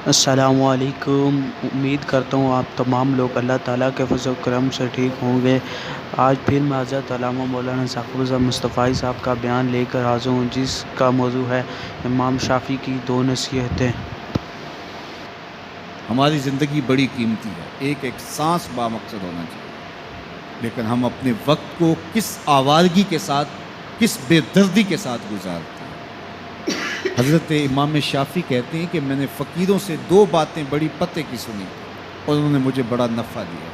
السلام علیکم۔ امید کرتا ہوں آپ تمام لوگ اللہ تعالیٰ کے فضل و کرم سے ٹھیک ہوں گے۔ آج پھر میں حضرت علامہ مولانا ذاکر حسین مصطفی صاحب کا بیان لے کر حاضر ہوں، جس کا موضوع ہے امام شافعی کی دو نصیحتیں۔ ہماری زندگی بڑی قیمتی ہے، ایک ایک سانس بامقصد ہونا چاہیے، لیکن ہم اپنے وقت کو کس آوارگی کے ساتھ، کس بے دردی کے ساتھ گزارتے ہیں۔ حضرت امام شافعی کہتے ہیں کہ میں نے فقیروں سے دو باتیں بڑی پتے کی سنی اور انہوں نے مجھے بڑا نفع دیا۔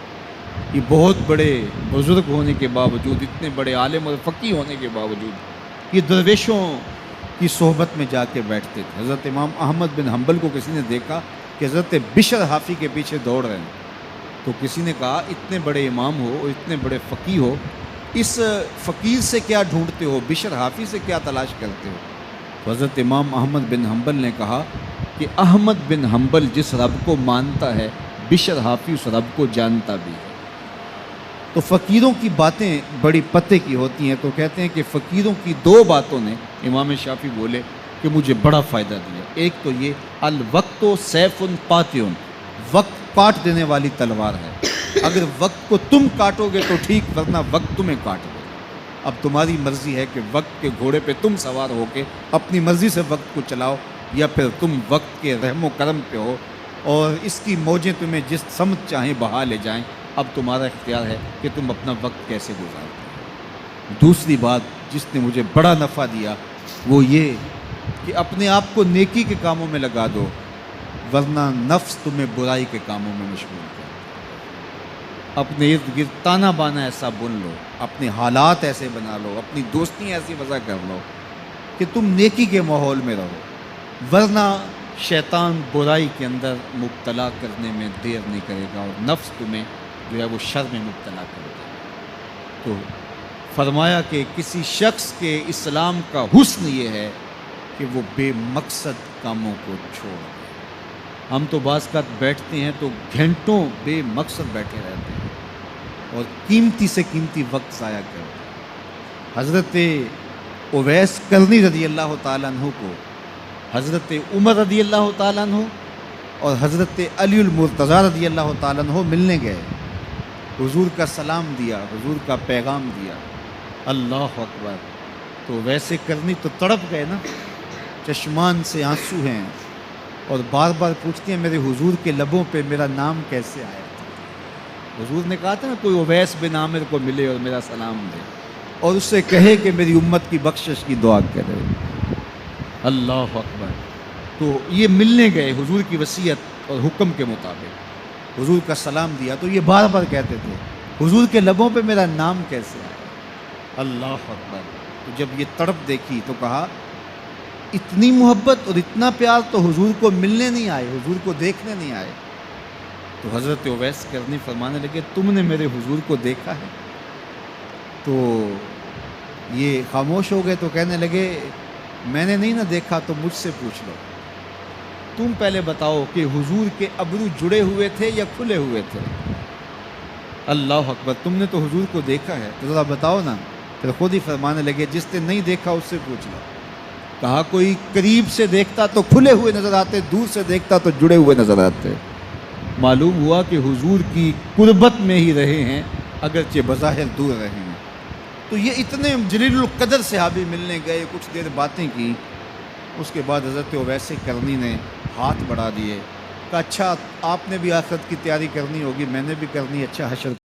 یہ بہت بڑے بزرگ ہونے کے باوجود، اتنے بڑے عالم اور فقیہ ہونے کے باوجود، یہ درویشوں کی صحبت میں جا کے بیٹھتے تھے۔ حضرت امام احمد بن حنبل کو کسی نے دیکھا کہ حضرت بشر حافی کے پیچھے دوڑ رہے ہیں، تو کسی نے کہا اتنے بڑے امام ہو اور اتنے بڑے فقیہ ہو، اس فقیر سے کیا ڈھونڈتے ہو، بشر حافی سے کیا تلاش کرتے ہو؟ تو حضرت امام احمد بن حنبل نے کہا کہ احمد بن حنبل جس رب کو مانتا ہے، بشر حافی اس رب کو جانتا بھی ہے۔ تو فقیروں کی باتیں بڑی پتے کی ہوتی ہیں، تو کہتے ہیں کہ فقیروں کی دو باتوں نے، امام شافعی بولے، کہ مجھے بڑا فائدہ دیا۔ ایک تو یہ الوقت سیف قاطع، وقت کاٹ دینے والی تلوار ہے، اگر وقت کو تم کاٹو گے تو ٹھیک، ورنہ وقت تمہیں کاٹ دے۔ اب تمہاری مرضی ہے کہ وقت کے گھوڑے پہ تم سوار ہو کے اپنی مرضی سے وقت کو چلاؤ، یا پھر تم وقت کے رحم و کرم پہ ہو اور اس کی موجیں تمہیں جس سمت چاہیں بہا لے جائیں۔ اب تمہارا اختیار ہے کہ تم اپنا وقت کیسے گزارتے ہو۔ دوسری بات جس نے مجھے بڑا نفع دیا وہ یہ کہ اپنے آپ کو نیکی کے کاموں میں لگا دو، ورنہ نفس تمہیں برائی کے کاموں میں مشغول کر۔ اپنے ارد گرد تانا بانا ایسا بن لو، اپنے حالات ایسے بنا لو، اپنی دوستی ایسی وضع کر لو کہ تم نیکی کے ماحول میں رہو، ورنہ شیطان برائی کے اندر مبتلا کرنے میں دیر نہیں کرے گا اور نفس تمہیں جو ہے وہ شر میں مبتلا کرے گا۔ تو فرمایا کہ کسی شخص کے اسلام کا حسن یہ ہے کہ وہ بے مقصد کاموں کو چھوڑ دے۔ ہم تو بعض اوقات بیٹھتے ہیں تو گھنٹوں بے مقصد بیٹھے رہتے ہیں اور قیمتی سے قیمتی وقت ضائع کرتے ہیں۔ حضرت اویس کرنی رضی اللہ تعالیٰ عنہ کو حضرت عمر رضی اللہ تعالیٰ عنہ اور حضرت علی المرتضیٰ رضی اللہ تعالیٰ عنہ ملنے گئے، حضور کا سلام دیا، حضور کا پیغام دیا، اللہ اکبر۔ تو ویسے کرنی تو تڑپ گئے نا، چشمان سے آنسو ہیں اور بار بار پوچھتی ہیں میرے حضور کے لبوں پہ میرا نام کیسے آیا تھا۔ حضور نے کہا تھا نا کوئی اویس بن عامر کو ملے اور میرا سلام دے اور اس سے کہے کہ میری امت کی بخشش کی دعا کرے، اللہ اکبر۔ تو یہ ملنے گئے حضور کی وصیت اور حکم کے مطابق، حضور کا سلام دیا، تو یہ بار بار کہتے تھے حضور کے لبوں پہ میرا نام کیسے آیا، اللہ اکبر۔ تو جب یہ تڑپ دیکھی تو کہا اتنی محبت اور اتنا پیار تو حضور کو ملنے نہیں آئے، حضور کو دیکھنے نہیں آئے۔ تو حضرت اویس کرنی فرمانے لگے تم نے میرے حضور کو دیکھا ہے؟ تو یہ خاموش ہو گئے، تو کہنے لگے میں نے نہیں نہ دیکھا تو مجھ سے پوچھ لو، تم پہلے بتاؤ کہ حضور کے ابرو جڑے ہوئے تھے یا کھلے ہوئے تھے؟ اللہ اکبر، تم نے تو حضور کو دیکھا ہے تو ذرا بتاؤ نا۔ پھر خود ہی فرمانے لگے جس نے نہیں دیکھا اس سے پوچھ لو۔ کہا کوئی قریب سے دیکھتا تو کھلے ہوئے نظر آتے، دور سے دیکھتا تو جڑے ہوئے نظر آتے۔ معلوم ہوا کہ حضور کی قربت میں ہی رہے ہیں اگرچہ بظاہر دور رہے ہیں۔ تو یہ اتنے جلیل القدر صحابی ملنے گئے، کچھ دیر باتیں کی، اس کے بعد حضرت اویس کرنی نے ہاتھ بڑھا دیے، کہا اچھا آپ نے بھی آخرت کی تیاری کرنی ہوگی، میں نے بھی کرنی، اچھا حشر